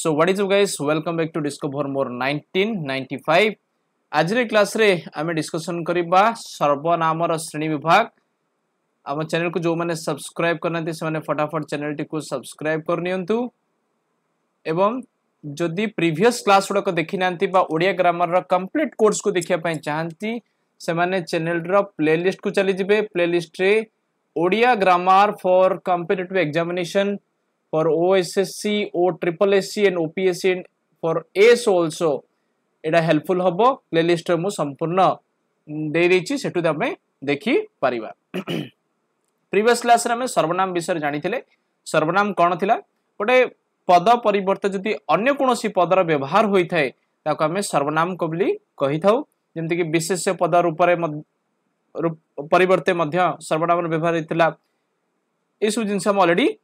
So what is up guys, welcome back to Discover More 1995. आज रे class रे आमे डिस्कशन करिबा सर्वनामर श्रेणी विभाग। आम चैनल को जो माने सब्सक्राइब करनांती से माने फटाफट चैनल टी को सब्सक्राइब कर नियंतु एवं जदि प्रीवियस क्लास गुडा को देखि नांती बा ओडिया ग्रामर रा कंप्लीट कोर्स को देखिया पय चाहंती से माने चैनल रा प्लेलिस्ट को चली जिबे। प्लेलिस्ट रे Odia grammar for competitive examination for OSSC, OSSC and OPSC and for AS also Etah helpful हबो। प्लेलिस्ट रे मु संपूर्ण दे देछि सेटु तमे देखि परिबा। प्रीवियस क्लास रे हम सर्वनाम विषय जानिथिले। सर्वनाम कोन थिला? गोटे पद परिवर्ते जदि अन्य कोनोसी पदर व्यवहार होई थाए ताको हम सर्वनाम कबली कहि थाउ। जेमति कि विशेष्य पद रूप रे परिवर्ते मध्य सर्वनाम व्यवहार हितला। ए सब जिंस हम ऑलरेडी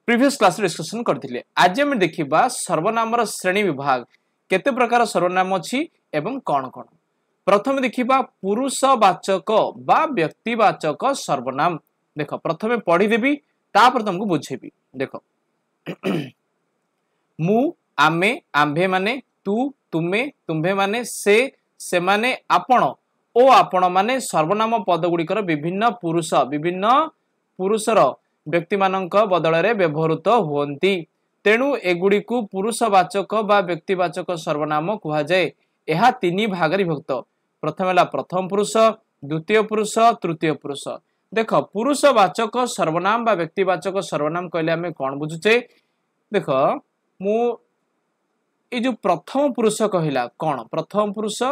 प्रीवियस क्लास डिस्कशन करथिले। आज हम देखिबा सर्वनामर श्रेणी विभाग केते प्रकार सर्वनाम अछि एवं कोन कोन। प्रथम देखिबा पुरुषवाचक बा व्यक्तिवाचक सर्वनाम। देखो प्रथमे पढी देबी तापर तुमको बुझेबी। देखो मु आमे आम्भे माने तू तुमे तुम्भे माने से माने आपण ओ आपण माने सर्वनाम पद गुडिकर विभिन्न पुरुषर व्यक्ति मानक बदल रे व्यवहृत होंती। तेणु एगुडी को पुरुषवाचक बा व्यक्तिवाचक सर्वनाम कुहा जाए। एहा तीन भाग रे विभक्त। प्रथम हला प्रथम पुरुष, द्वितीय पुरुष, तृतीय पुरुष। देखो पुरुषवाचक सर्वनाम बा व्यक्तिवाचक सर्वनाम कहले हमें कोन बुझुचे। देखो मु ए जो प्रथम पुरुष कहिला कोन? प्रथम पुरुष,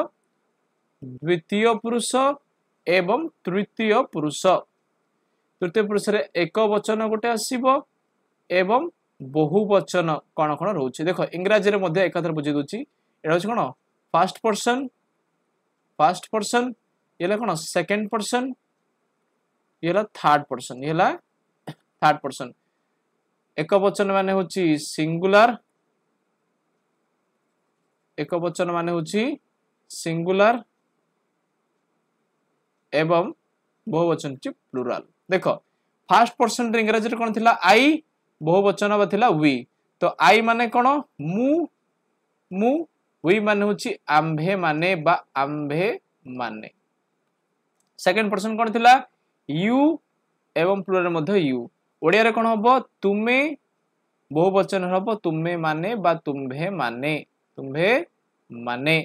द्वितीय पुरुष एवं तृतीय पुरुष। तृतीय पुरुष रे एक वचन गोटे आसीबो एवं बहुवचन कोन कोन रहउछि। देखो इंग्रजी रे मध्ये एकाथर बुझि दोछि। एटा होछि कोन? फर्स्ट पर्सन येला कोन? सेकंड पर्सन येला थर्ड पर्सन। येला थर्ड पर्सन। एक वचन माने होछि सिंगुलर, एक वचन माने होछि सिंगुलर एवं बहुवचन होछि प्लुरल। देखो फर्स्ट पर्सन इंग्रजी रे कोन थिला? आई, बहुवचन बा थिला वी। तो आई माने कोन? मु वी माने होछि आम्भे माने बा आम्भे माने। सेकंड पर्सन कोन थिला? यू एवं प्लुरल मध्ये यू। ओडिया रे कोन हबो? तुमे, बहुवचन हबो तुमे माने बा तुम्भे माने, तुम्भे माने।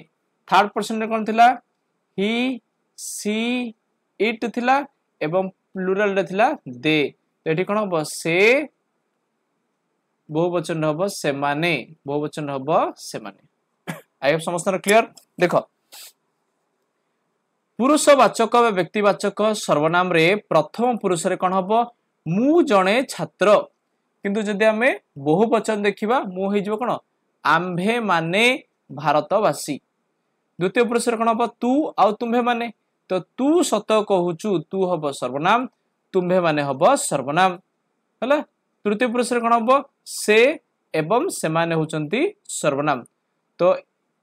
थर्ड पर्सन रे कोन थिला? ही, सी, इट थिला एवं प्लुरल रे थिला दे। तो एठी कोन हबो? से, बहुवचन हबो से माने, बहुवचन हबो से माने। आई होप समस्त क्लियर। देखो पुरुषवाचक व व्यक्तिवाचक सर्वनाम रे प्रथम पुरुष रे कोन हबो? मु जणे छात्र। किंतु जदि हमें बहुवचन देखिबा मु हे जिवो कोन? आम्भे माने भारतवासी। द्वितीय पुरुष रे कोन हबो? तू आ तुम्भे माने। तो तू सत कहूचु तू हबो सर्वनाम, तुम्भे माने हबो सर्वनाम। हला तृतीय पुरुष रे कोन हबो? से एवं से माने होचंती सर्वनाम। तो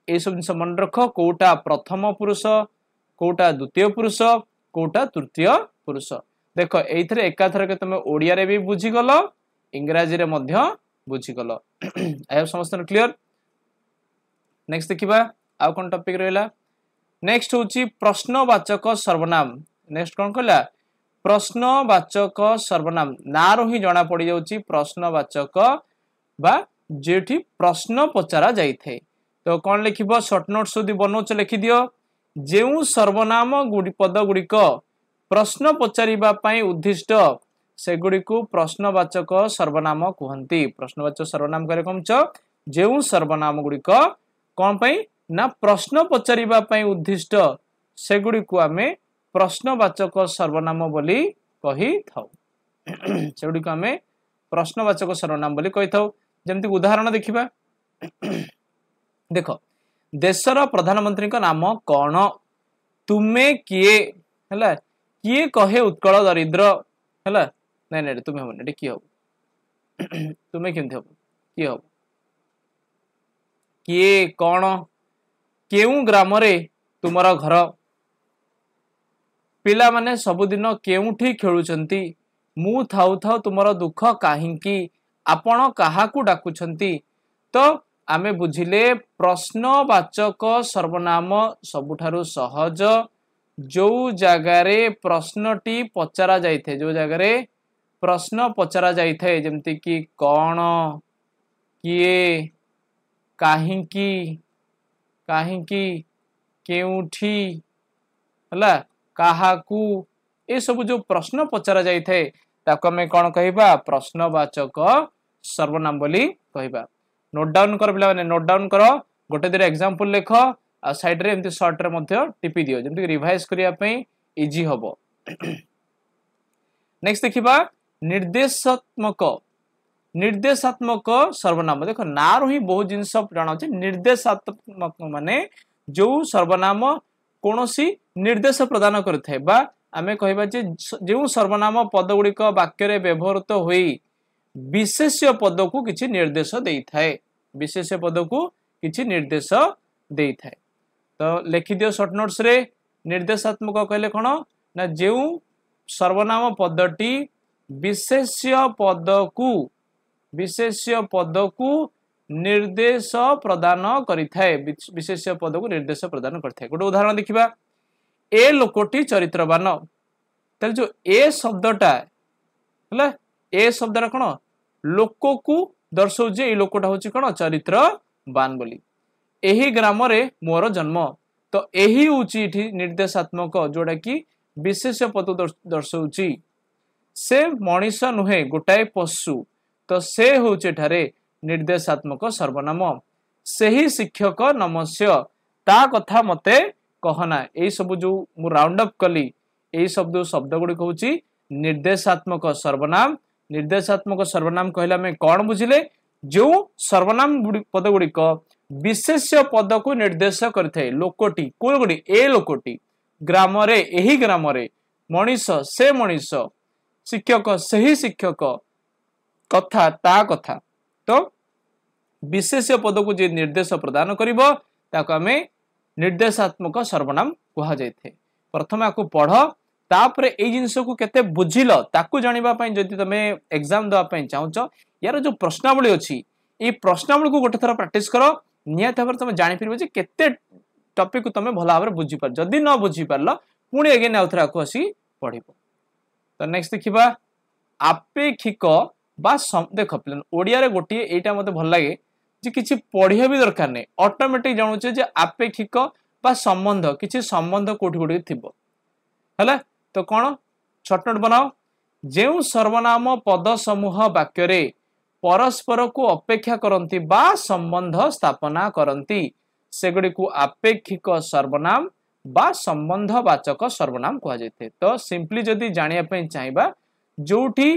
ए सब जिंस मन रख कोटा प्रथम पुरुष, कोटा द्वितीय पुरुष, कोटा तृतीय पुरुष। देखो एइथरे एकाथर के तुमे ओडिया रे भी बुझी गलो, इंग्रजी रे मध्य बुझी गलो। आई हैव समस्त क्लियर। नेक्स्ट देखिबा आ कोन टॉपिक रहला। नेक्स्ट होची प्रश्नवाचक सर्वनाम। नेक्स्ट कोन कहला? प्रश्नवाचक सर्वनाम। नारो ही जणा पड़ी जाउची प्रश्नवाचक बा जेठी प्रश्न पचरा जाई थे। तो कोन लिखिबो? शॉर्ट नोट्स यदि बनौच लिखि दियो। जेउ सर्वनाम गुडी पद गुडी को प्रश्न पचारिबा पई उद्दिष्ट से गुडी को प्रश्नवाचक सर्वनाम कुहंती। प्रश्नवाचक सर्वनाम करे कमच जेउ सर्वनाम गुडी को कोन पई ना प्रश्न पचारिबा पई उद्दिष्ट से गुडी को हमें प्रश्नवाचक सर्वनाम बोली कहि थाउ। से गुडी को हमें प्रश्नवाचक सर्वनाम बोली कहि थाउ। जेमति उदाहरण देखिबा। देखो देशर प्रधानमंत्री को नाम कोन? तुमे किए? हला किए कहे उत्कल दरिद्र? हला नै नै तुमे हो नै कि हो? तुमे केमथि हो? कि हो? किए कोन? केउ ग्राम रे तुमर घर? पिला माने सबुदिन केउठी खेलुचंती? मु थाउ थाउ तुमर दुख काहिंकी? आपण काहाकू डाकुचंती? तो आमे बुझिले प्रश्नवाचक सर्वनाम सबुठारु सहज जो जगारे प्रश्नटी पचरा जाइथे जो जगारे प्रश्न पचरा जाइथे जेमति कि कौन किए काहिंकी काहिंकी केउठी हला काहाकू ए सब जो प्रश्न पचरा जाइथे ताको हमें कौन कहिबा प्रश्नवाचक सर्वनाम बोली कहिबा नोट डाउन कर पिला माने नोट डाउन करो गोटे दिन एग्जांपल लेख आ साइड रे एमती शॉर्ट रे मध्ये टिपी दियो जेमति रिवाइज करिया पई इजी हबो नेक्स्ट देखिबा निर्देशात्मक निर्देशात्मक सर्वनाम देखो नारो ही बहुत जिंस जाना छै निर्देशात्मक माने जो सर्वनाम कोनोसी निर्देश प्रदान करथै बा आमे कहबा जे जो सर्वनाम पद गुडी को वाक्य रे व्यवहृत होई विशेष्य पद को किछि निर्देश देई थाए विशेष्य पद को किछि निर्देश देई थाए तो लिखि दियो शॉर्ट नोट्स रे निर्देशात्मक कहले कोन ना जे सर्वनाम पदटी विशेष्य पद को निर्देश प्रदान करिथाए विशेष्य पद को निर्देश प्रदान करथाए गोटे उदाहरण देखिबा ए लोकटी चरित्रवान तले जो ए शब्दटा हला ए शब्दरा कोन लोक को दर्शाउ जे ए लोकटा होची कोन चरित्रवान बोली एही ग्राम रे मोर जन्म तो एही उची इठी निर्देशात्मक जोडा कि विशेष्य पद दर्शाउची से मनीष नुहे गोटाए पशु तो से होचे ठारे निर्देशात्मक सर्वनाम सेही शिक्षक नमस्य ता कथा मते कहना ए सब जो मु राउंड अप कली ए शब्द गुडी कहूची निर्देशात्मक सर्वनाम निर्देशात्मक सर्वनाम कहला में कौन बुझिले जो सर्वनाम पद गुडी को विशेष्य पद को निर्देश करथै लोकटी कोन गुडी ए लोकटी ग्राम रे एही ग्राम रे मनीष से मनीष शिक्षक सही शिक्षक कथा ता कथा तो विशेष्य पद को जे निर्देश प्रदान करिवो ताको हमें निर्देशात्मक सर्वनाम कहा जायथे प्रथम आकु पढ़ तापर ए जिंस को केते बुझिलो ताकू जानिबा पई जदि तमे एग्जाम दवा पई चाहूछ यार जो प्रश्नावली अछि ए प्रश्नावली को गोटे थरा प्रैक्टिस करो नियत भाବରେ तमे जानि परबो जे केते टॉपिक को तमे भला भाବରେ बुझि पार जदि न बुझि पारलो पुणी अगेन आउथरा आकु आसी पढिबो तो नेक्स्ट देखिबा आपेक्षिक बा देखो प्लेन ओडिया रे गोटी एटा मते भल लागे जे किछि पढिया भी दरकार नै ऑटोमेटिक जानु छे जे आपेक्षिक बा संबंध किछि संबंध कोठी कोठी थिबो हला तो कोन शॉर्ट नोट बनाओ जेउ सर्वनाम पद समूह वाक्य रे परस्पर को अपेक्षा करंती बा संबंध स्थापना करंती सेगुडी को आपेक्षिक सर्वनाम बा संबंधवाचक सर्वनाम कहा जायते तो सिंपली जदी जानिया पई चाहिबा जोठी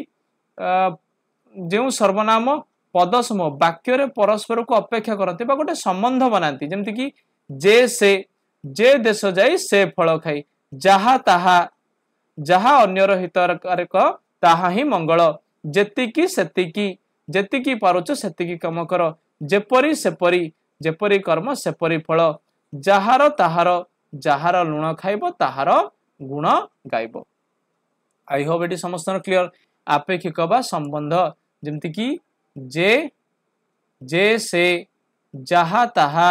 जेउ सर्वनाम पद समूह वाक्य रे परस्पर को अपेक्षा करंती बा गोटे संबंध बनांती जेमति कि जे देश जाई से फल खाई जहा ताहा जहा अन्यर हितकारक ताहा ही मंगल जेतिकी सेतिकी जेतिकी पारुच सेतिकी काम कर जेपरी सेपरी जेपरी कर्म सेपरी फल जहार ताहार जहार लुण खाइबो ताहार गुण गाइबो आई होप एटी समस्त क्लियर आपेक्षिक बा संबंध जेमति कि जे से जहा ताहा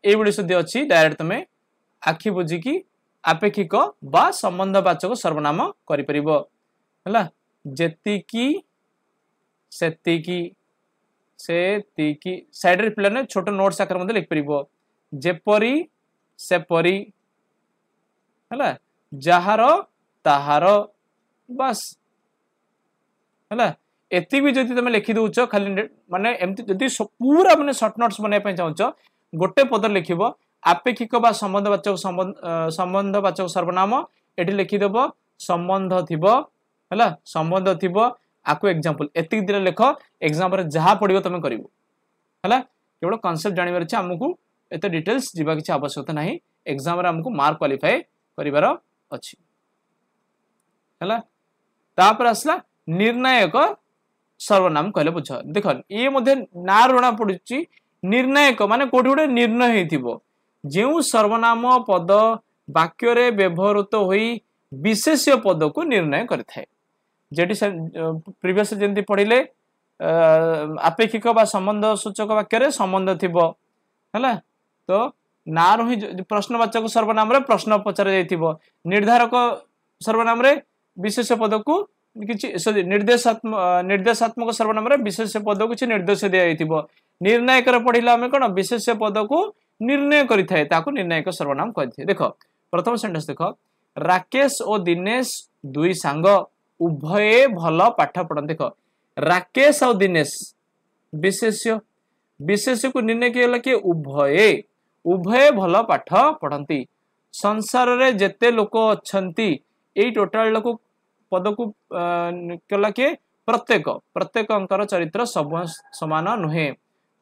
ए बडी शब्द अछि डायरेक्ट तमे आखि बुझी कि आपेक्षिक बा संबंधवाचक सर्वनाम करि परिबो हला जेतिकी सेतिकी सेतिकी साइड रे प्लान छोटो नोट्स आकर मध्ये लिख परिबो जेपरी सेपरी हला जहार ताहार बस हला एति भी जति तमे लिखि दोछ खाली माने एमति जति पूरा माने शॉर्ट नोट्स बनै पय चाहूछ गोटे पद लिखिबो आपेक्षिक बा संबंधवाचक सर्वनाम एठी लिखि देबो संबंध थिबो हला संबंध थिबो आकु एग्जांपल एति दिन लेख एग्जाम रे जहा पडिबो तमे करिवो हला केवल कांसेप्ट जानिबार छै हमकु एते डिटेल्स जिबा किछ आवश्यकता नाही एग्जाम रे हमकु मार्क क्वालिफाई करिवार अछि हला तापर असला निर्णायक सर्वनाम कहले बुझ देखो ये मध्ये ना रणा पडुची निर्णायक माने कोठी गोटे निर्णय हेतिबो जेउ सर्वनाम पद वाक्य रे व्यवहृत होई विशेष्य पद को निर्णय करथाय जेटी प्रीवियस जेंति पढिले आपेक्षिक बा संबंध सूचक वाक्य रे संबंध थिबो हैला तो ना रु ही प्रश्नवाचक सर्वनाम रे प्रश्न पचरा जाइथिबो निर्धारक सर्वनाम रे विशेष पद को किछि निर्देशात्मक सर्वनाम रे विशेष पद को किछि निर्देश दिया जाइथिबो निर्णायक रे पढिला हम कोन विशेष पद को निर्णय करिथाय ताको निर्णायक सर्वनाम कहथि देखो प्रथम सेंटेंस देखो राकेश और दिनेश दुई सांग उभय भल पाठ पढ़न देखो राकेश और दिनेश विशेष्य विशेष्य को निर्णय किया कि उभय उभय भल पाठ पढ़ती संसार रे जेते लोक अछंती एई टोटल लोक पद को कला कि प्रत्येक प्रत्येक अंकर चरित्र सब समान नुहे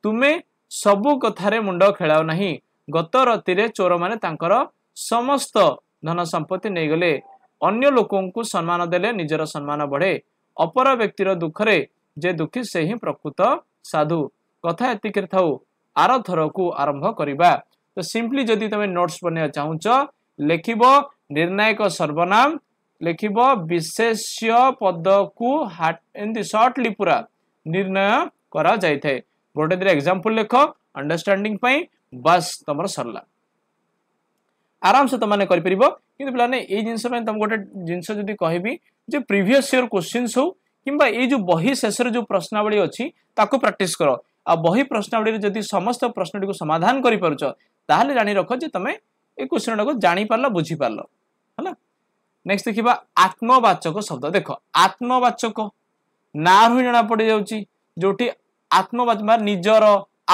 तुमे सबु कथारे मुंड खेलाओ नहीं गत राति रे चोर माने तांकर समस्त धन संपत्ति नहीं गले अन्य लोकों को सम्मान देले निजर सम्मान बढ़े अपर व्यक्तिर दुखरे जे दुखी से ही प्रकृत साधु कथा एतिक थाउ आर थर को आरंभ करिबा तो सिंपली जदि तमे नोट्स बने चाहुच लिखिबो निर्णायक सर्वनाम लिखिबो विशेष्य पद को एंती शॉर्टली पूरा निर्णय करा जाय थे गोटे दिन एग्जांपल लिख अंडरस्टैंडिंग पई बस तमर सरला आराम से तमाने करि परिबो किंतु पिलाने ए जिंस पे तम गोटे जिंस जदि कहबी जे प्रीवियस ईयर क्वेश्चंस हो किंबा ए जो बही शेषर जो प्रश्नावली अछि ताको प्रैक्टिस करो आ बही प्रश्नावली जदि समस्त प्रश्नटी को समाधान करि परछ ताहले जानि रखो जे तमे ए क्वेश्चन को जानि पारला बुझी पारलो हला नेक्स्ट देखिबा आत्मवाचक शब्द देखो आत्मवाचक ना रु जणा पड़ी जाउची जोठी आत्मवाचक निजर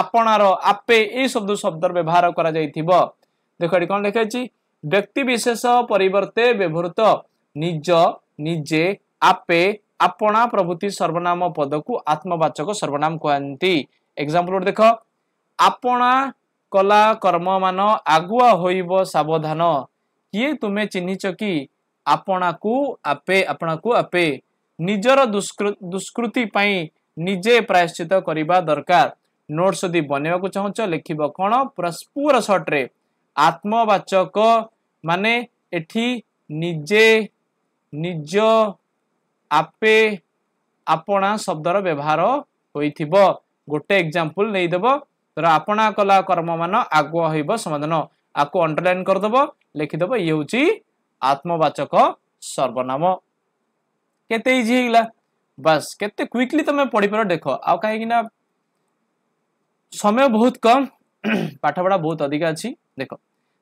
आपणार आपे ए शब्द व्यवहार करा जाइथिबो देखो एटी कोन लिखा अछि व्यक्ति विशेष परिवर्ते व्यवहृत निज निजे आपे आपणा प्रभृति सर्वनाम पद को आत्मवाचक सर्वनाम कहंती एग्जांपल देखो आपणा कला कर्म मान आगुआ होइबो सावधान किए तुमे चिन्हिच कि आपणा को आपे निजर दुष्कृति पई निजे प्रायश्चित करिबा दरकार नोट्स यदि बनेवा को चाहछ लिखिबो कोन पूरा शॉर्ट रे आत्मवाचक माने एठी निजे निज आपे आपणा शब्दर व्यवहार होइथिबो गोटे एग्जांपल नै देबो तर आपणा कला कर्म मान आगुआ होइबो समाधान आको अंडरलाइन कर देबो लिखि देबो ये होची आत्मवाचक सर्वनाम केते इजी हिला बस केते क्विकली तमे पढि पर देखो आ काहे कि ना समय बहुत कम पाठ पढ़ा बहुत अधिक अछि देखो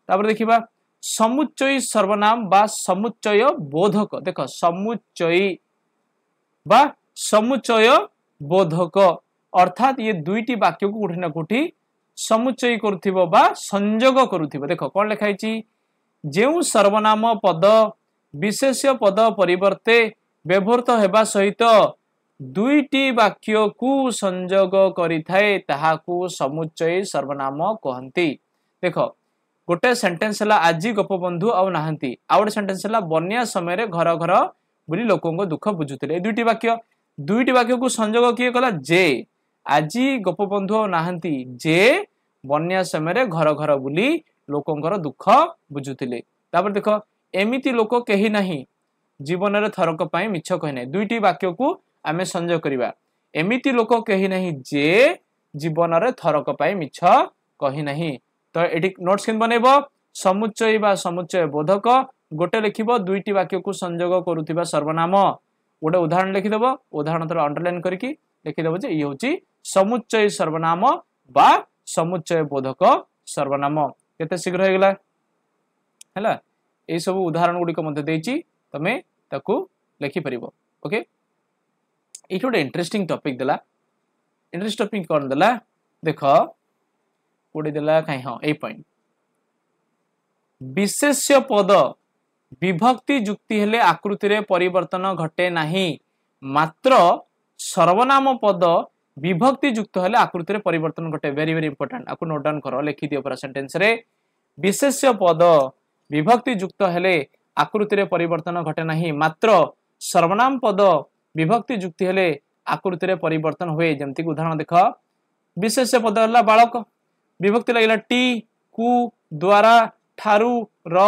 तापर देखिबा समुच्चय सर्वनाम बा समुच्चय बोधक देखो समुच्चय बा समुच्चय बोधक अर्थात ये दुईटी वाक्य को कोठी ना कोठी समुच्चय करुथिबो बा संयोग करुथिबो देखो कोन लिखाई छि जेउ सर्वनाम पद विशेष्य पद परिवर्ते व्यवहृत हेबा सहित दुईटी वाक्य को संयोग करिथाए ताहाकू समुच्चय सर्वनाम कहंती देखो गोटे सेंटेंस हला आजी गोपबंधु आ नाहंती आ गोटे सेंटेंस हला बन्या समय रे घर घर बुली लोकों को दुख बुझुतिले दुईटी वाक्य को संयोग किए कला जे आजी गोपबंधु आ नाहंती जे बन्या समय रे घर घर बुली लोकों दुख बुझुतिले तापर देखो एमिति लोक केही नाही जीवन रे थरक पई मिछ कहि नै दुईटी वाक्य को आमे संयोग करिबा एमिति लोक केही नाही जे जीवन रे थरक पई मिछ कहि नाही तो एटी नोट्स केन बनेबो समुच्चय बा समुच्चय बोधक गोटे लिखिबो दुईटी वाक्य को संयोग करूथिबा सर्वनाम गोटे उदाहरण लिखि देबो उदाहरण तर अंडरलाइन करके लिखि देबो जे इ होची समुच्चय सर्वनाम बा समुच्चय बोधक सर्वनाम केते शीघ्र हे गेला हैला ए सब उदाहरण गुडी को मध्ये देछि तमे ताकू लिखि परिबो ओके एठी गोटे इंटरेस्टिंग टॉपिक देला इंटरेस्ट टॉपिक कोन देला देखो कोडी देला काई हां ए पॉइंट विशेष्य पद विभक्ति जुक्ति हेले आकृति रे परिवर्तन घटे नाही मात्र सर्वनाम पद विभक्ति युक्त हेले आकृति रे परिवर्तन घटे वेरी वेरी इंपोर्टेंट आकु नोट डाउन करो लिखि दियो पूरा सेंटेंस रे विशेष्य पद विभक्ति युक्त हेले आकृति रे परिवर्तन घटे नाही मात्र सर्वनाम पद विभक्ति युक्त हेले आकृति रे परिवर्तन होए जेमति उदाहरण देखो विशेष्य पद हला बालक विभक्ति लागला टी कु द्वारा ठारू र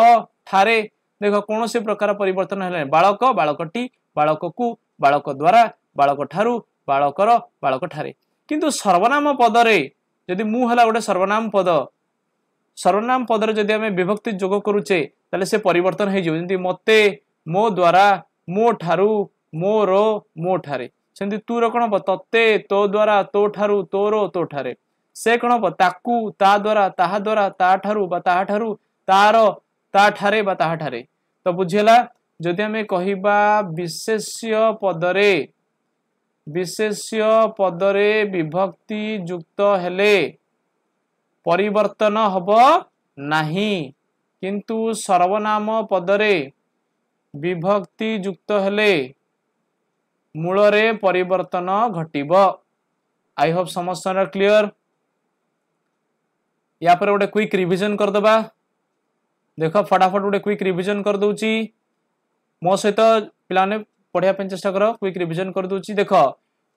ठारे देखो कौन से प्रकार परिवर्तन हेले बालक बालक टी बालक कु बालक द्वारा बालक ठारू बालकर बालक ठारे किंतु सर्वनाम पदरे जदि मु हला गोटे सर्वनाम पदरे जदि आमे विभक्ति जोग करूचे ताले से परिवर्तन हो जमती मते मो द्वारा मो ठारू मोर मो ठारे सेमती तू रो कौन हम तत्ते तो द्वारा तो ठारू तोरो तो ठारे से कौन हम ताकू ता द्वारा ता ठारू बा ताहा ठारू तार ता ठारे बा ताहा ठारे तो बुझेला जदि आमे कहिबा विशेष्य पदरे विभक्ति युक्त हेले परिवर्तन हब नाही किंतु सर्वनाम पदरे विभक्ति युक्त हेले मूल रे परिवर्तन घटिब। आई होप समस्या क्लियर। या पर गोटे क्विक रिविजन कर दबा देख फटाफट गोटे क्विक रिविजन कर दूची मो सहित पिलाने पढ़िया पे चेष्टा कर क्विक रिविजन कर दूची देख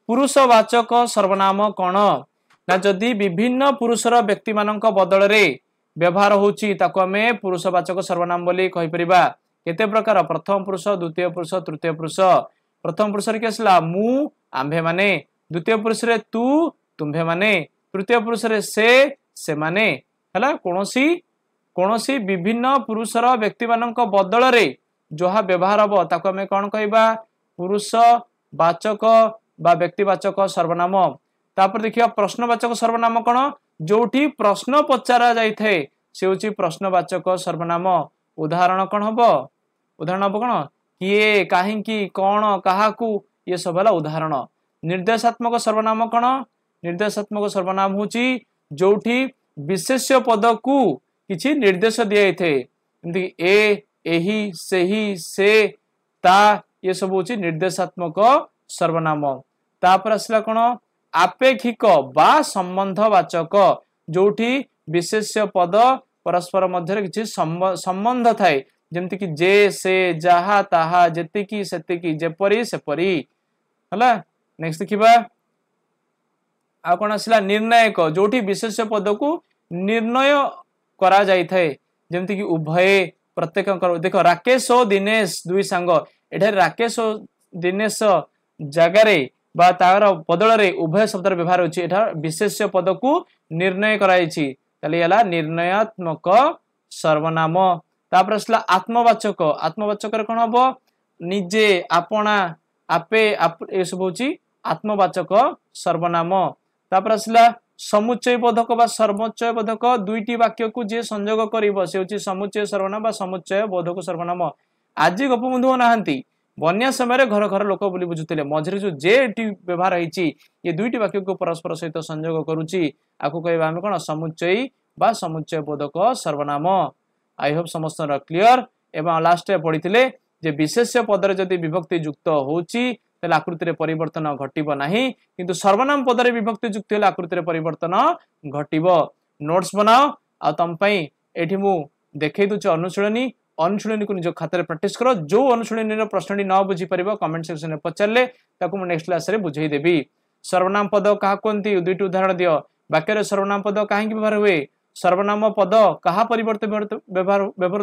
पुरुषवाचक सर्वनाम कौन ना जदि विभिन्न पुरुषर व्यक्ति मानक बदल रे व्यवहार होची ताको आमे पुरुषवाचक सर्वनाम बोली कहि परिबा। केते प्रकार प्रथम पुरुष द्वितीय पुरुष तृतीय पुरुष प्रथम पुरुष रे केसला मु आम्भे माने द्वितीय पुरुष रे तू तुम्भे माने तृतीय पुरुष रे से माने हला कोनोसी विभिन्न पुरुषर व्यक्ति मानक बदल रे जोहा व्यवहार हबो ताको आमे कोन कहबा पुरुषवाचक बा व्यक्तिवाचक सर्वनाम। तापर देखिया प्रश्नवाचक सर्वनाम कोन जोठी प्रश्न पचारा जाई थे से होची प्रश्नवाचक सर्वनाम। उदाहरण कोन हबो कोन किए काहेकि कोन काहाकू ये सब हला उदाहरण। निर्देशात्मक सर्वनाम कोन निर्देशात्मक सर्वनाम होची जोठी विशेष्य पद को किछि निर्देश दिए थे एमती एही सेही से ता ये सब होची निर्देशात्मक सर्वनाम। तापर असला कोन आपेक्षिक बा संबंधवाचक जोठी विशेष्य पद परस्पर मध्य किछि संबंध थाए जेमति कि जे से जहा ताहा जेतिकी सेतिकी जेपरी सेपरी हला। नेक्स्ट देखिबा आ कोन असला निर्णायक जोठी विशेष्य पद को निर्णय करा जाई थाए जेमति कि उभय प्रत्येक देख राकेश और दिनेश दुई सांग एठे राकेश और दिनेश जगारे बा तार बदल रे उभय शब्द व्यवहार होची एठा विशेष्य पद को निर्णय कराइछि ताले याला निर्णयात्मक सर्वनाम। तापर असला आत्मवाचक रे कोन हबो निजे आपणा आपे ए सब होची आत्मवाचक सर्वनाम। तापर असला समुच्चय बोधक बा सर्वोच्चय बोधक दुईटी वाक्य को जे संयोग करिवो से होची समुच्चय सर्वनाम बा समुच्चय बोधक सर्वनाम। आज गोपबंधु नाहंती बन्या समय घर घर लोक बोली बुझुतिले मझरे जो जेटी व्यवहार होईची ये दुईटी वाक्य को परस्पर सहित संयोग करूची आकु कहबा हम कोन समुच्चय बा समुच्चय बोधक सर्वनाम। आई होप समस्त क्लियर। एवं लास्ट पढ़िथिले जे विशेष्य पदरे जदि विभक्ति युक्त होची तेल आकृति रे परिवर्तन घटिबो नाही किंतु सर्वनाम पदरे विभक्ति युक्त हेले आकृति रे परिवर्तन घटिबो। नोट्स बनाओ आ तम पई एठी मु देखै दुछ अनुशीलनी को निज खाता रे प्रैक्टिस करो जो अनुशीलनी रो प्रश्नटी न बुझी परिबो कमेंट सेक्शन रे पचारले ताकू मु नेक्स्ट क्लास रे बुझाई देबी। सर्वनाम पद कहा कोनती दुईटी उदाहरण दियो वाक्य रे सर्वनाम पद काहे कि व्यवहार हुए सर्वनाम पद कहा परिवर्तन व्यवहार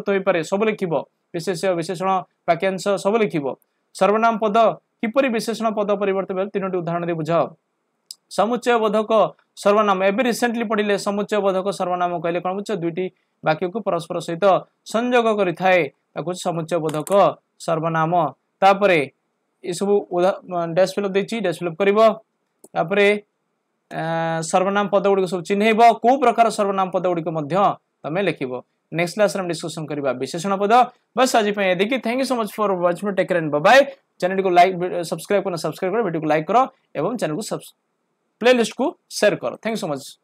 होई पारे सब लिखिबो विशेष्य विशेषण वाक्यांश सब लिखिबो। सर्वनाम पद किपरि विशेषण पद परिवर्तन तीनोटी उदाहरण दे बुझाओ। समुच्चय बोधक सर्वनाम एबे रिसेंटली पढ़िले समुच्चय बोधक सर्वनाम कहले कोन बुझ दुईटी वाक्य को परस्पर सहित संयोग करि थाए ताकू समुच्चय बोधक सर्वनाम। तापरे ए सब डैश फिलअप देछि डैश फिलअप करिवो तापरे सर्वनाम पद गुडी सब चिन्हैबो को प्रकार सर्वनाम पद गुडी को मध्य तमे लिखिबो। नेक्स्ट क्लास रे हम डिस्कशन करबा विशेषण पद। बस आज पे देखि thank you so much for watching take care and bye bye. Channel को लाइक सब्सक्राइब करो वीडियो को लाइक करो एवं चैनल को प्लेलिस्ट को शेयर करो। Thank you so much.